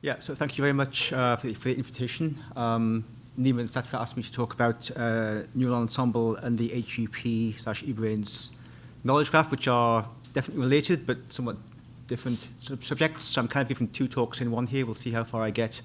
Yeah, so thank you very much for the invitation. Nima and Satya asked me to talk about Neural Ensemble and the HBP/eBrains knowledge graph, which are definitely related but somewhat different subjects. So I'm kind of giving two talks in one here. We'll see how far I get.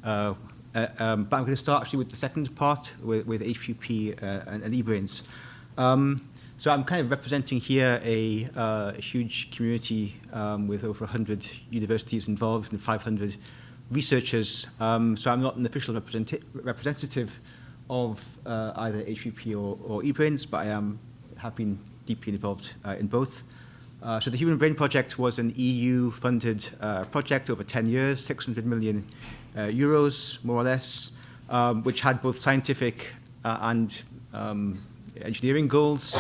But I'm going to start actually with the second part, with HBP and eBrains. So I'm kind of representing here a huge community with over 100 universities involved and 500 researchers. So I'm not an official representative of either HBP or eBrains, but I have been deeply involved in both. So the Human Brain Project was an EU-funded project over 10 years, 600 million euros, more or less, which had both scientific and engineering goals,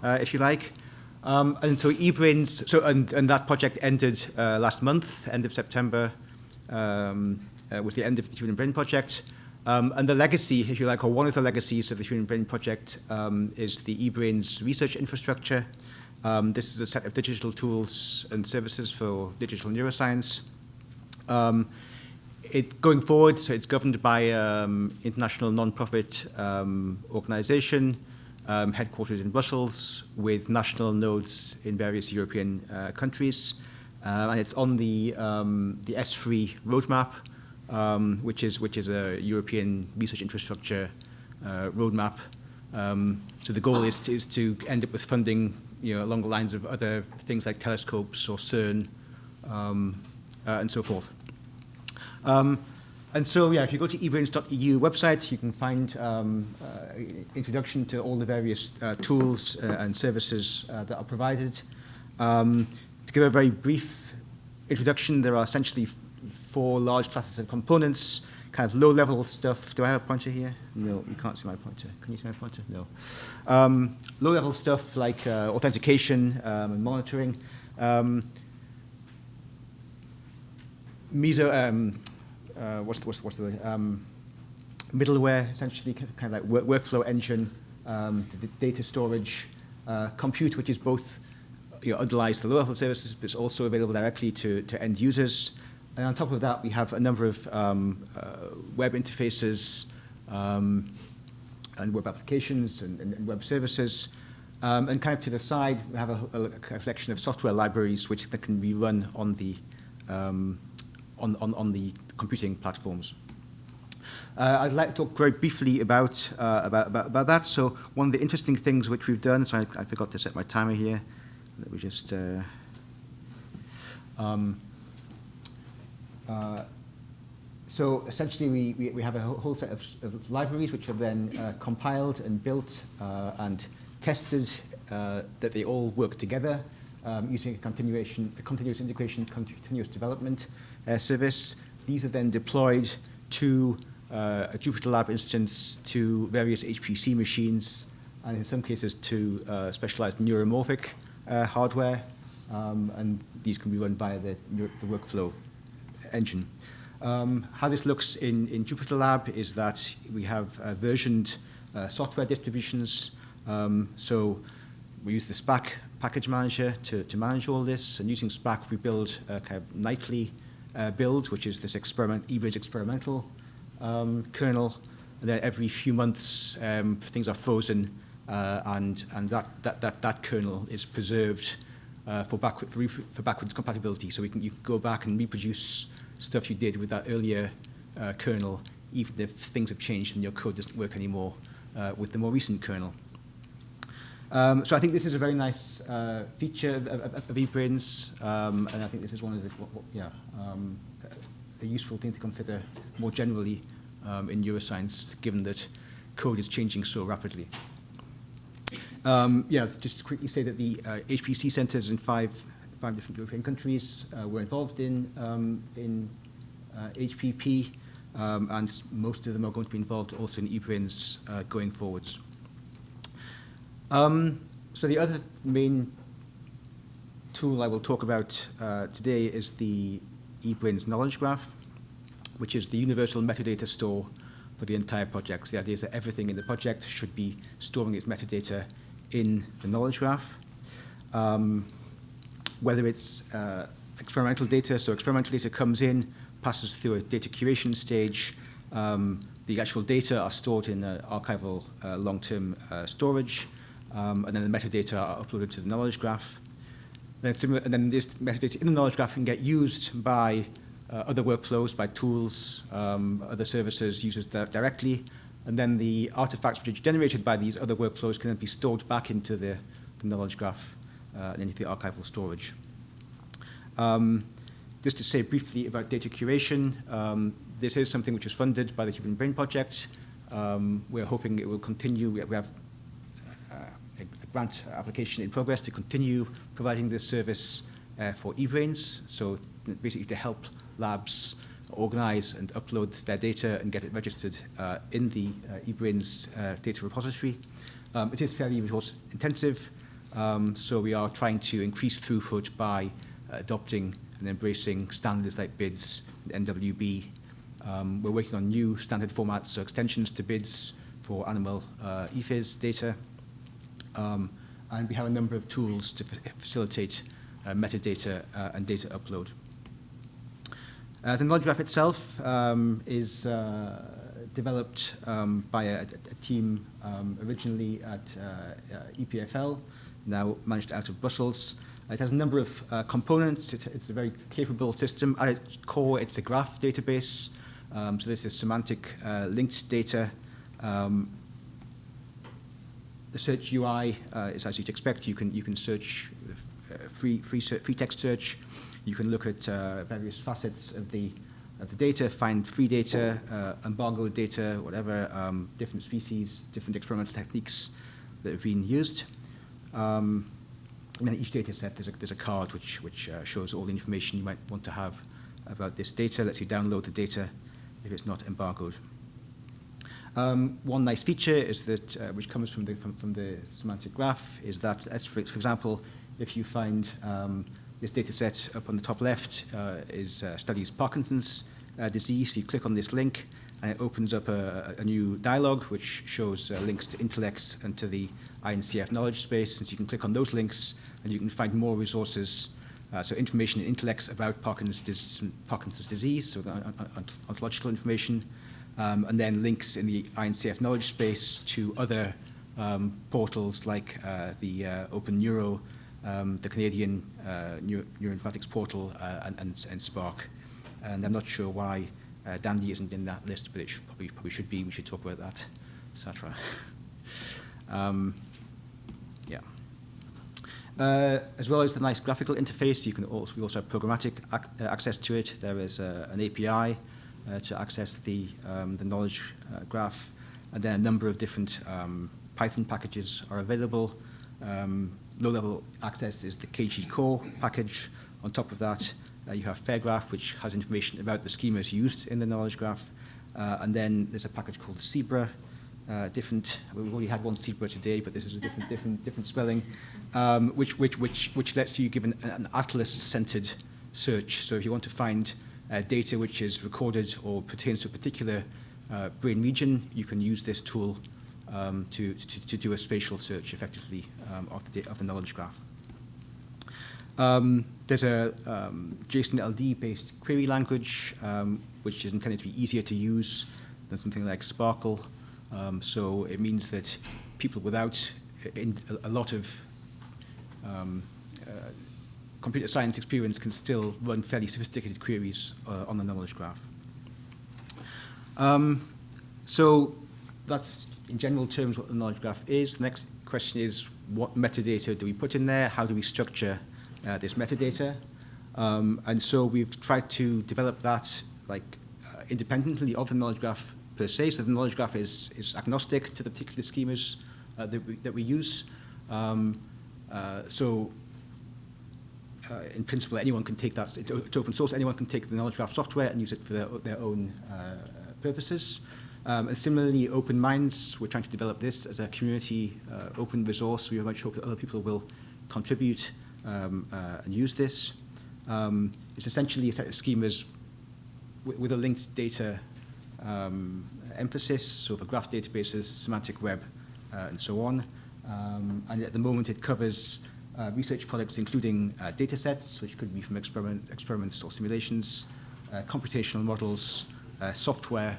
if you like. And so eBrains, and that project ended last month, end of September, was the end of the Human Brain Project. And the legacy, if you like, or one of the legacies of the Human Brain Project is the eBrains research infrastructure. This is a set of digital tools and services for digital neuroscience. Going forward, so it's governed by international non-profit organization, headquartered in Brussels, with national nodes in various European countries. And it's on the S3 roadmap, which is a European research infrastructure roadmap. So the goal is to end up with funding, along the lines of other things like telescopes or CERN, and so forth. And so, if you go to eBrains.eu website, you can find introduction to all the various tools and services that are provided. To give a very brief introduction, there are essentially four large classes of components, kind of low-level stuff. Do I have a pointer here? No, you can't see my pointer. Can you see my pointer? No. Low-level stuff like authentication and monitoring. What's the word? Middleware, essentially, kind of like workflow engine, data storage, compute, which is both underlies the low-level services, but it's also available directly to end users. And on top of that, we have a number of web interfaces and web applications and web services. And kind of to the side, we have a collection of software libraries which can be run on the computing platforms. I'd like to talk very briefly about that. So one of the interesting things which we've done, so I forgot to set my timer here. Let me just. So essentially, we have a whole set of libraries which are then compiled and built and tested that they all work together using a continuous integration, continuous development service. These are then deployed to a Jupyter Lab instance, to various HPC machines, and in some cases to specialized neuromorphic hardware, and these can be run by the workflow engine. How this looks in Jupyter Lab is that we have versioned software distributions. So we use the SPAC package manager to manage all this, and using SPAC we build a kind of nightly build, which is this eBrains experimental kernel, and then every few months things are frozen, and that kernel is preserved for backwards compatibility. So you can go back and reproduce stuff you did with that earlier kernel, even if things have changed and your code doesn't work anymore with the more recent kernel. So I think this is a very nice feature of eBrains, and I think this is one of a useful thing to consider more generally in neuroscience, given that code is changing so rapidly. Just to quickly say that the HPC centers in five different European countries were involved in HBP, and most of them are going to be involved also in eBrains going forwards. So the other main tool I will talk about today is the eBrains knowledge graph, which is the universal metadata store for the entire project. So the idea is that everything in the project should be storing its metadata in the knowledge graph. Whether it's experimental data, so experimental data comes in passes through a data curation stage. The actual data are stored in archival long-term storage, and then the metadata are uploaded to the knowledge graph. And then this metadata in the knowledge graph can get used by other workflows, by tools, other services, users directly, and then the artifacts which are generated by these other workflows can then be stored back into the knowledge graph and into the archival storage. Just to say briefly about data curation, this is something which is funded by the Human Brain Project. We're hoping it will continue. We have a grant application in progress to continue providing this service for eBrains, so basically to help labs organize and upload their data and get it registered in the eBrains data repository. It is fairly resource intensive, so we are trying to increase throughput by adopting and embracing standards like BIDS and NWB. We're working on new standard formats, so extensions to BIDS for animal ePhys data. And we have a number of tools to facilitate metadata and data upload. The knowledge graph itself is developed by a team originally at EPFL, now managed out of Brussels. It has a number of components. It's a very capable system. At its core, it's a graph database. So this is semantic linked data. The search UI is as you'd expect. You can search free text search. You can look at various facets of the data, find free data, embargoed data, whatever, different species, different experimental techniques that have been used. And then each data set, there's a card which shows all the information you might want to have about this data. Lets you download the data if it's not embargoed. One nice feature is that, which comes from the semantic graph, is that, for example, if you find this data set up on the top left studies Parkinson's disease, you click on this link, and it opens up a new dialog which shows links to Intellex and to the INCF knowledge space. And so you can click on those links, and you can find more resources. So information in Intellex about Parkinson's disease, so the ontological information, and then links in the INCF knowledge space to other portals like the Open Neuro, the Canadian Neuroinformatics portal, and Spark. And I'm not sure why Dandy isn't in that list, but it probably should be. We should talk about that, etc. Yeah. As well as the nice graphical interface, we also have programmatic access to it. There is an API to access the knowledge graph, and then a number of different Python packages are available. Low-level access is the KG Core package. On top of that, you have Fairgraph, which has information about the schemas used in the knowledge graph, and then there's a package called Zebra. We've already had one Zebra today, but this is a different spelling, which lets you give an atlas-centered search. So if you want to find data which is recorded or pertains to a particular brain region, you can use this tool to do a spatial search effectively of the knowledge graph. There's a JSON-LD-based query language, which is intended to be easier to use than something like Sparkle. So it means that people without a lot of computer science experience can still run fairly sophisticated queries on the knowledge graph. So that's, in general terms, what the knowledge graph is. The next question is, what metadata do we put in there? How do we structure this metadata? And so we've tried to develop that independently of the knowledge graph per se. So the knowledge graph is agnostic to the particular schemas that we use. In principle, anyone can take that. It's open source. Anyone can take the knowledge graph software and use it for their own purposes. And similarly, Open Minds, we're trying to develop this as a community open resource. We very much hope that other people will contribute and use this. It's essentially a set of schemas with a linked data emphasis, so for graph databases, semantic web, and so on. And at the moment, it covers research products, including data sets, which could be from experiments or simulations, computational models, software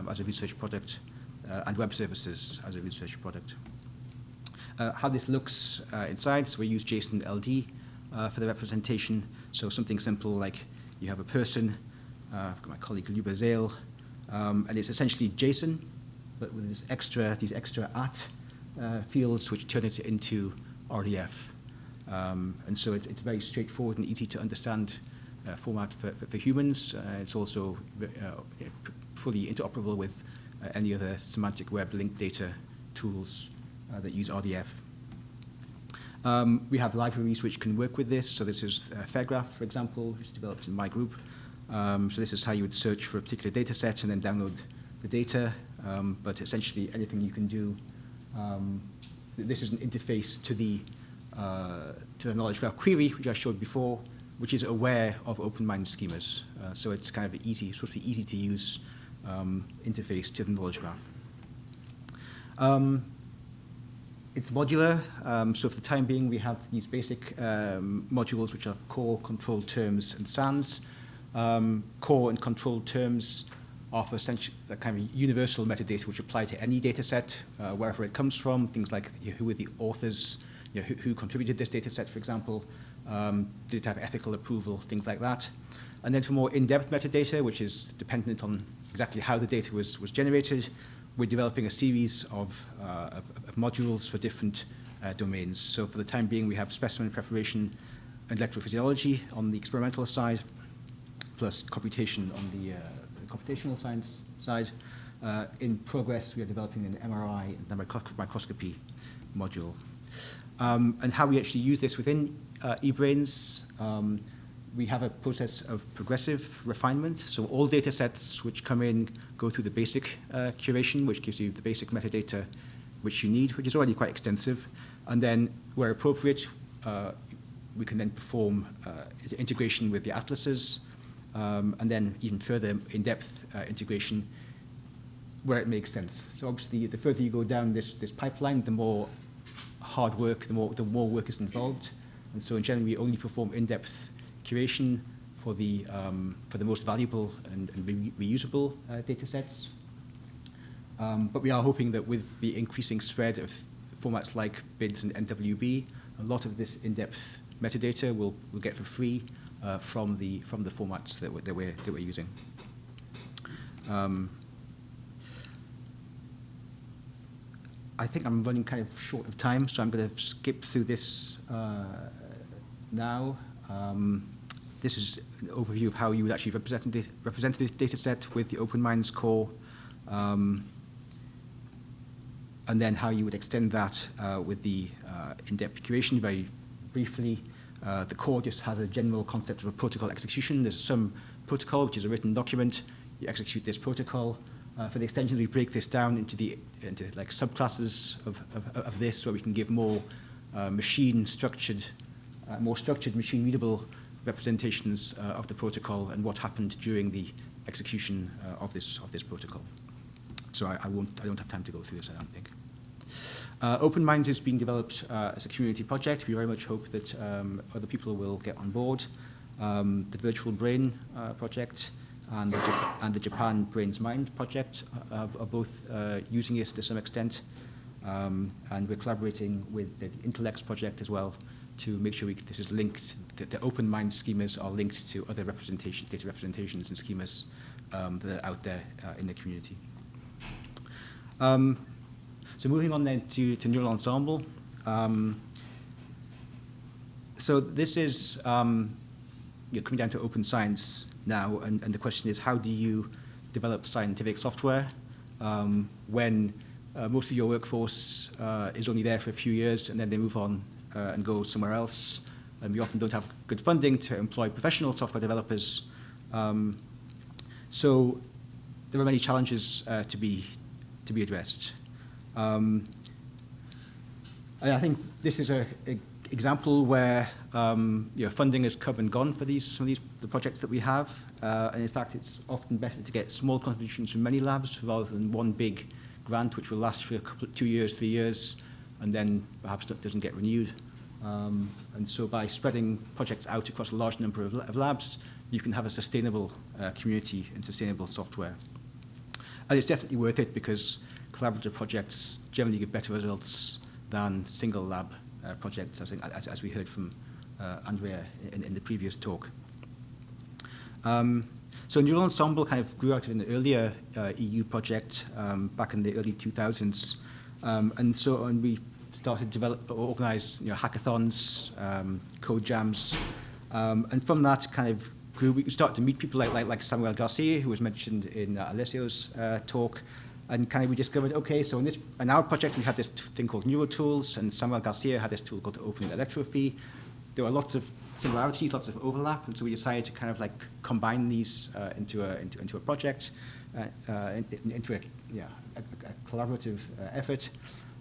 as a research product, and web services as a research product. How this looks inside, so we use JSON LD for the representation. So something simple like you have a person, I've got my colleague Luba Zale, and it's essentially JSON, but with these extra fields which turn it into RDF. And so it's very straightforward and easy to understand format for humans. It's also fully interoperable with any other semantic web linked data tools that use RDF. We have libraries which can work with this. So this is Fairgraph, for example, which is developed in my group. So this is how you would search for a particular data set and then download the data. But essentially anything you can do. This is an interface to the knowledge graph query, which I showed before, which is aware of open-minded schemas. So it's kind of easy, it's supposed to be easy to use interface to the knowledge graph. It's modular, so for the time being we have these basic modules which are core, controlled terms, and sans. Core and controlled terms are for essentially the kind of universal metadata which apply to any data set, wherever it comes from, things like who are the authors, who contributed this data set, for example, did it have ethical approval, things like that. And then for more in-depth metadata, which is dependent on exactly how the data was generated, we're developing a series of modules for different domains. So for the time being, we have specimen preparation and electrophysiology on the experimental side, plus computation on the computational science side. In progress, we are developing an MRI and microscopy module. And how we actually use this within eBrains, we have a process of progressive refinement. So all data sets which come in go through the basic curation, which gives you the basic metadata which you need, which is already quite extensive. And then, where appropriate, we can then perform integration with the atlases, and then even further in-depth integration where it makes sense. So obviously, the further you go down this pipeline, the more hard work, the more work is involved. And so in general, we only perform in-depth curation for the most valuable and reusable data sets. But we are hoping that with the increasing spread of formats like BIDS and NWB, a lot of this in-depth metadata we'll get for free from the formats that we're using. I think I'm running kind of short of time, so I'm going to skip through this now. This is an overview of how you would actually represent this data set with the Open Minds core, and then how you would extend that with the in-depth curation. Very briefly, the core just has a general concept of a protocol execution. There's some protocol, which is a written document. You execute this protocol. For the extension, we break this down into like subclasses of this, where we can give more machine-structured, more structured, machine-readable representations of the protocol and what happened during the execution of this protocol. So I don't have time to go through this, I don't think. Open Minds is being developed as a community project. We very much hope that other people will get on board. The Virtual Brain project and the Japan Brain's Mind project are both using this to some extent. And we're collaborating with the Intellects project as well to make sure this is linked, that the Open Mind schemas are linked to other data representations and schemas that are out there in the community. So moving on then to Neural Ensemble. So this is coming down to open science now, and the question is, how do you develop scientific software when most of your workforce is only there for a few years and then they move on and go somewhere else, and we often don't have good funding to employ professional software developers. So there are many challenges to be addressed. And I think this is an example where funding has come and gone for the projects that we have. And in fact, it's often better to get small contributions from many labs rather than one big grant which will last for 2 years, 3 years, and then perhaps doesn't get renewed. And so by spreading projects out across a large number of labs, you can have a sustainable community and sustainable software. And it's definitely worth it because collaborative projects generally give better results than single lab projects, as we heard from Andrea in the previous talk. So Neural Ensemble kind of grew out of an earlier EU project back in the early 2000s. And we started to organize hackathons, code jams. And from that kind of grew, we started to meet people like Samuel Garcia, who was mentioned in Alessio's talk. And kind of we discovered, okay, so in our project, we had this thing called NeuroTools, and Samuel Garcia had this tool called Open Electrophy. There were lots of similarities, lots of overlap, and so we decided to kind of like combine these into a project, into a collaborative effort,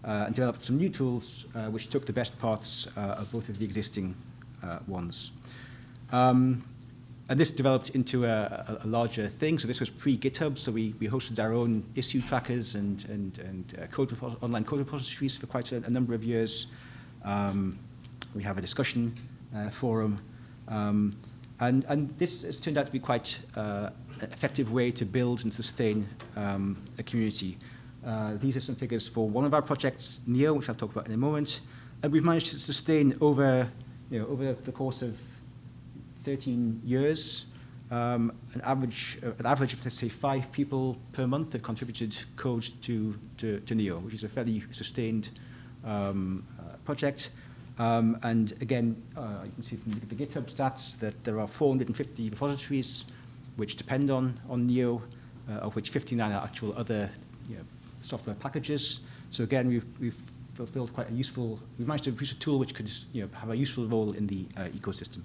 and developed some new tools which took the best parts of both of the existing ones. And this developed into a larger thing. So this was pre-GitHub, so we hosted our own issue trackers and online code repositories for quite a number of years. We have a discussion forum. And this has turned out to be quite an effective way to build and sustain a community. These are some figures for one of our projects, NEO, which I'll talk about in a moment. And we've managed to sustain over the course of 13 years, an average of, let's say, 5 people per month have contributed code to NEO, which is a fairly sustained project. And again, you can see from the GitHub stats that there are 450 repositories which depend on NEO, of which 59 are actual other software packages. So again, we've fulfilled quite a useful, we've managed to produce a tool which could have a useful role in the ecosystem.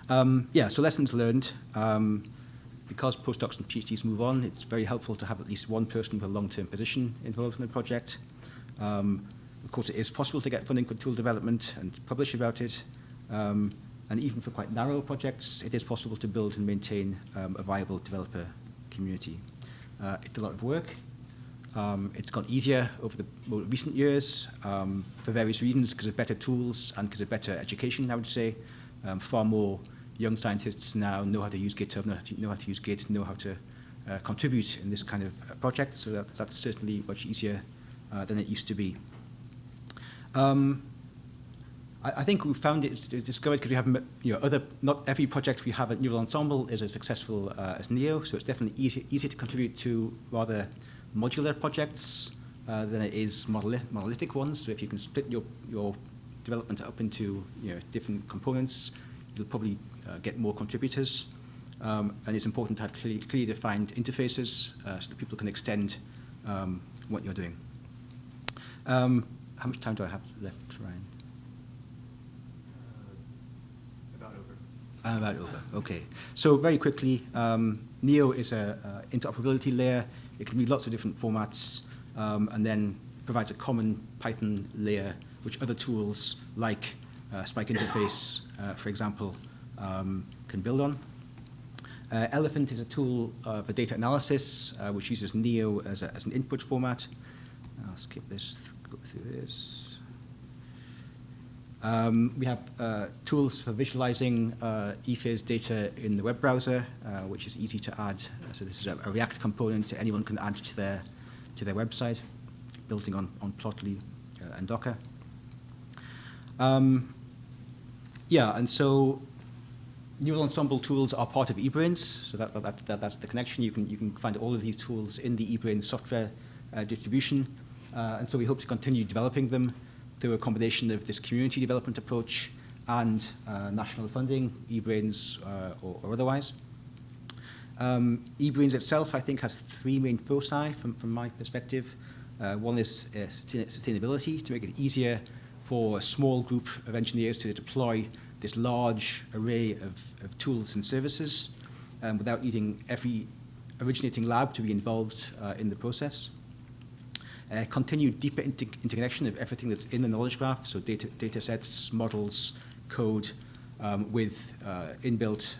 So lessons learned. Because postdocs and PhDs move on, it's very helpful to have at least one person with a long-term position involved in the project. Of course, it is possible to get funding for tool development and publish about it. And even for quite narrow projects, it is possible to build and maintain a viable developer community. It's a lot of work. It's got easier over the more recent years for various reasons, because of better tools and because of better education, I would say. Far more young scientists now know how to use GitHub, know how to use Git, know how to contribute in this kind of project. So that's certainly much easier than it used to be. I think we found it's discovered because we have not every project we have at Neural Ensemble is as successful as NEO, so it's definitely easier to contribute to rather modular projects than it is monolithic ones. So if you can split your development up into different components, you'll probably get more contributors. And it's important to have clearly defined interfaces so that people can extend what you're doing. How much time do I have left, Ryan? About over, okay. So very quickly, NEO is an interoperability layer. It can be lots of different formats, and then provides a common Python layer which other tools like Spike Interface, for example, can build on. Elephant is a tool for data analysis, which uses NEO as an input format. I'll skip this, go through this. We have tools for visualizing eFIS data in the web browser, which is easy to add. So this is a React component that anyone can add to their website, building on Plotly and Docker. And so Neural Ensemble tools are part of eBrains, so that's the connection. You can find all of these tools in the eBrains software distribution, and so we hope to continue developing them through a combination of this community development approach and national funding, eBrains or otherwise. eBrains itself, I think, has 3 main foci from my perspective. One is sustainability, to make it easier for a small group of engineers to deploy this large array of tools and services without needing every originating lab to be involved in the process. Continued deeper interconnection of everything that's in the knowledge graph, so data sets, models, code, with inbuilt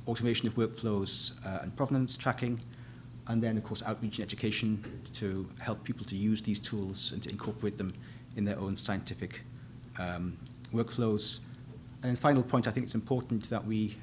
automation of workflows and provenance tracking, and then, of course, outreach and education to help people to use these tools and to incorporate them in their own scientific workflows. then final point, I think it's important that we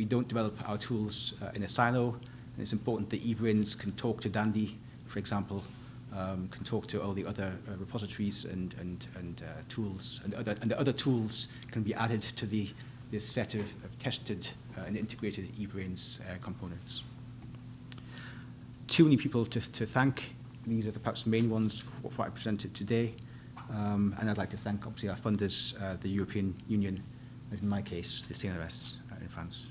don't develop our tools in a silo. And it's important that eBrains can talk to Dandy, for example, can talk to all the other repositories and tools, and the other tools can be added to this set of tested and integrated eBrains components. Too many people to thank. These are perhaps the main ones for what I presented today. And I'd like to thank, obviously, our funders, the European Union, and in my case, the CNRS in France.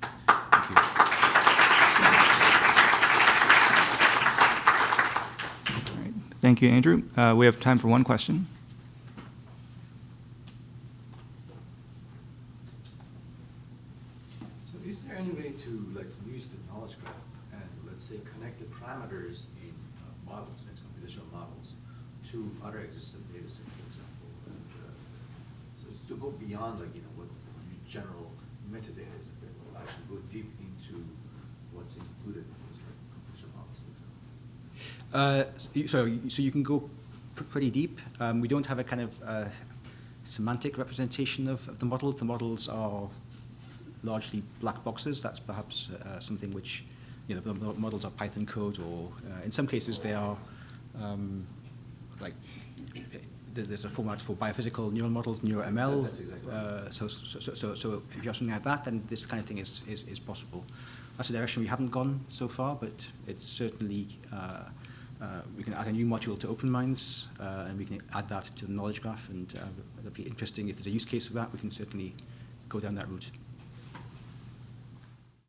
Thank you. All right. Thank you, Andrew. We have time for one question. So is there any way to use the knowledge graph and, let's say, connect the parameters in models, in computational models, to other existing data sets, for example, and so to go beyond what general metadata is available, actually go deep into what's included in these computational models, for example. So you can go pretty deep. We don't have a kind of semantic representation of the model. The models are largely black boxes. That's perhaps something which, the models are Python code, or in some cases they are there's a format for biophysical neural models, NeuroML. That's exactly right. So if you have something like that, then this kind of thing is possible. That's a direction we haven't gone so far, but it's certainly, we can add a new module to OpenMinds, and we can add that to the knowledge graph, and it'll be interesting if there's a use case for that. We can certainly go down that route.